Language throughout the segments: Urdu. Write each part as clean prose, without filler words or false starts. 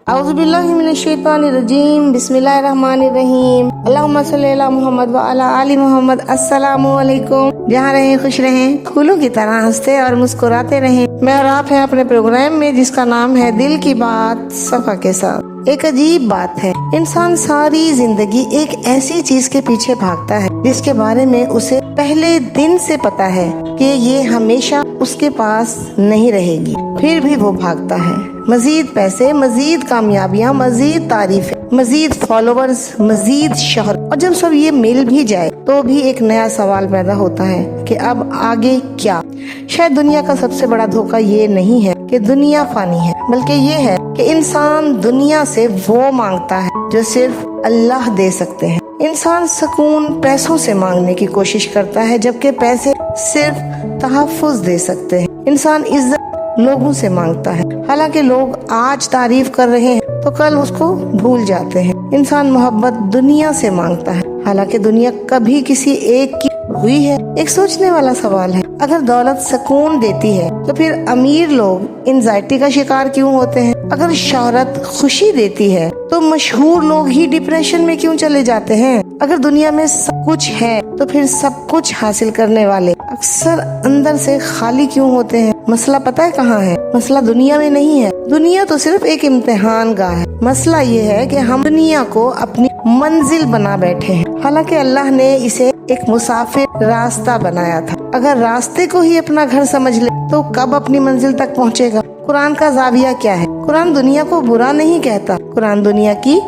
اعوذ باللہ من الشیطان الرجیم، بسم اللہ الرحمن الرحیم، اللہم صلی علی محمد وعلی آل محمد۔ السلام علیکم۔ جہاں رہیں خوش رہیں، پھولوں کی طرح ہنستے اور مسکراتے رہیں۔ میں اور آپ ہیں اپنے پروگرام میں جس کا نام ہے دل کی بات صفا کے ساتھ۔ ایک عجیب بات ہے، انسان ساری زندگی ایک ایسی چیز کے پیچھے بھاگتا ہے جس کے بارے میں اسے پہلے دن سے پتا ہے کہ یہ ہمیشہ اس کے پاس نہیں رہے گی، پھر بھی وہ بھاگتا ہے۔ مزید پیسے، مزید کامیابیاں، مزید تعریفیں، مزید فالوورز، مزید شہرت، اور جب سب یہ مل بھی جائے تو بھی ایک نیا سوال پیدا ہوتا ہے کہ اب آگے کیا؟ شاید دنیا کا سب سے بڑا دھوکہ یہ نہیں ہے کہ دنیا فانی ہے، بلکہ یہ ہے کہ انسان دنیا سے وہ مانگتا ہے جو صرف اللہ دے سکتے ہیں۔ انسان سکون پیسوں سے مانگنے کی کوشش کرتا ہے جبکہ پیسے صرف تحفظ دے سکتے ہیں۔ انسان عزت لوگوں سے مانگتا ہے، حالانکہ لوگ آج تعریف کر رہے ہیں تو کل اس کو بھول جاتے ہیں۔ انسان محبت دنیا سے مانگتا ہے، حالانکہ دنیا کبھی کسی ایک کی ہوئی ہے۔ ایک سوچنے والا سوال ہے، اگر دولت سکون دیتی ہے تو پھر امیر لوگ انزائٹی کا شکار کیوں ہوتے ہیں؟ اگر شہرت خوشی دیتی ہے تو مشہور لوگ ہی ڈپریشن میں کیوں چلے جاتے ہیں؟ اگر دنیا میں سب کچھ ہے تو پھر سب کچھ حاصل کرنے والے اکثر اندر سے خالی کیوں ہوتے ہیں؟ مسئلہ پتہ ہے کہاں ہے؟ مسئلہ دنیا میں نہیں ہے، دنیا تو صرف ایک امتحان گاہ ہے۔ مسئلہ یہ ہے کہ ہم دنیا کو اپنی منزل بنا بیٹھے ہیں، حالانکہ اللہ نے اسے ایک مسافر راستہ بنایا تھا۔ اگر راستے کو ہی اپنا گھر سمجھ لے تو کب اپنی منزل تک پہنچے گا؟ قرآن کا زاویہ کیا ہے؟ قرآن دنیا کو برا نہیں کہتا، قرآن دنیا کی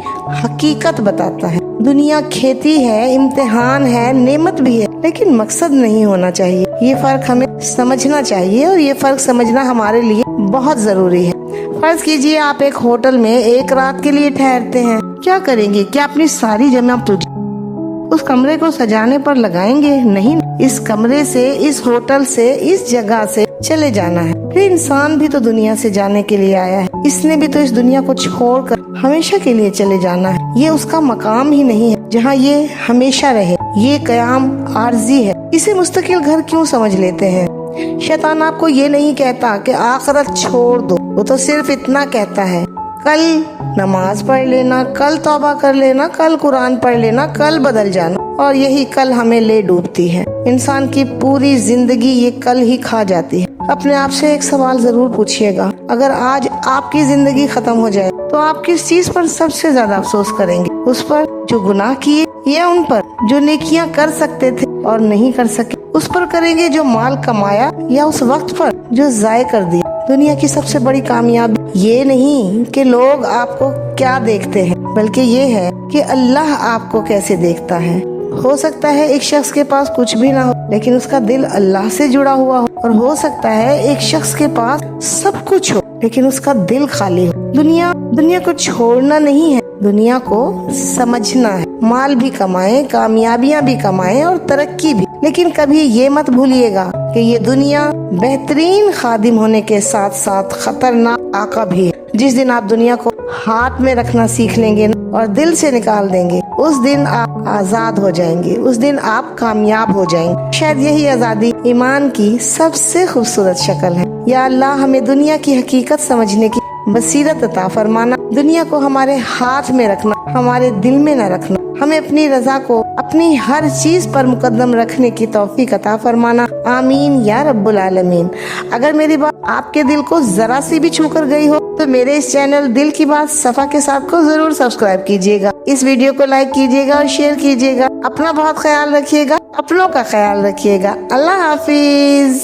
حقیقت بتاتا ہے۔ دنیا کھیتی ہے، امتحان ہے، نعمت بھی ہے، لیکن مقصد نہیں ہونا چاہیے۔ یہ فرق ہمیں سمجھنا چاہیے، اور یہ فرق سمجھنا ہمارے لیے بہت ضروری ہے۔ فرض کیجئے آپ ایک ہوٹل میں ایک رات کے لیے ٹھہرتے ہیں، کیا کریں گے؟ کیا اپنی ساری جمع پوجی اس کمرے کو سجانے پر لگائیں گے؟ نہیں، اس کمرے سے، اس ہوٹل سے، اس جگہ سے چلے جانا ہے۔ پھر انسان بھی تو دنیا سے جانے کے لیے آیا ہے، اس نے بھی تو اس دنیا کو چھوڑ کر ہمیشہ کے لیے چلے جانا ہے۔ یہ اس کا مقام ہی نہیں ہے جہاں یہ ہمیشہ رہے۔ یہ قیام عارضی ہے، اسے مستقل گھر کیوں سمجھ لیتے ہیں؟ شیطان آپ کو یہ نہیں کہتا کہ آخرت چھوڑ دو، وہ تو صرف اتنا کہتا ہے، کل نماز پڑھ لینا، کل توبہ کر لینا، کل قرآن پڑھ لینا، کل بدل جانا، اور یہی کل ہمیں لے ڈوبتی ہے۔ انسان کی پوری زندگی یہ کل ہی کھا جاتی ہے۔ اپنے آپ سے ایک سوال ضرور پوچھئے گا، اگر آج آپ کی زندگی ختم ہو جائے تو آپ کس چیز پر سب سے زیادہ افسوس کریں گے؟ اس پر جو گناہ کیے، یا ان پر جو نیکیاں کر سکتے تھے اور نہیں کر سکے؟ اس پر کریں گے جو مال کمایا، یا اس وقت پر جو ضائع کر دیا؟ دنیا کی سب سے بڑی کامیابی یہ نہیں کہ لوگ آپ کو کیا دیکھتے ہیں، بلکہ یہ ہے کہ اللہ آپ کو کیسے دیکھتا ہے۔ ہو سکتا ہے ایک شخص کے پاس کچھ بھی نہ ہو لیکن اس کا دل اللہ سے جڑا ہوا ہو، اور ہو سکتا ہے ایک شخص کے پاس سب کچھ ہو لیکن اس کا دل خالی ہو۔ دنیا کو چھوڑنا نہیں ہے، دنیا کو سمجھنا ہے۔ مال بھی کمائیں، کامیابیاں بھی کمائیں، اور ترقی بھی، لیکن کبھی یہ مت بھولیے گا کہ یہ دنیا بہترین خادم ہونے کے ساتھ ساتھ خطرناک آقا بھی ہے۔ جس دن آپ دنیا کو ہاتھ میں رکھنا سیکھ لیں گے اور دل سے نکال دیں گے، اس دن آپ آزاد ہو جائیں گے، اس دن آپ کامیاب ہو جائیں گے۔ شاید یہی آزادی ایمان کی سب سے خوبصورت شکل ہے۔ یا اللہ ہمیں دنیا کی حقیقت سمجھنے کی بصیرت عطا فرمانا، دنیا کو ہمارے ہاتھ میں رکھنا، ہمارے دل میں نہ رکھنا، ہمیں اپنی رضا کو اپنی ہر چیز پر مقدم رکھنے کی توفیق عطا فرمانا، آمین یا رب العالمین۔ اگر میری بات آپ کے دل کو ذرا سی بھی چھو کر گئی ہو تو میرے اس چینل دل کی بات صفا کے ساتھ کو ضرور سبسکرائب کیجیے گا، اس ویڈیو کو لائک کیجیے گا اور شیئر کیجیے گا۔ اپنا بہت خیال رکھیے گا، اپنوں کا خیال رکھیے گا۔ اللہ حافظ۔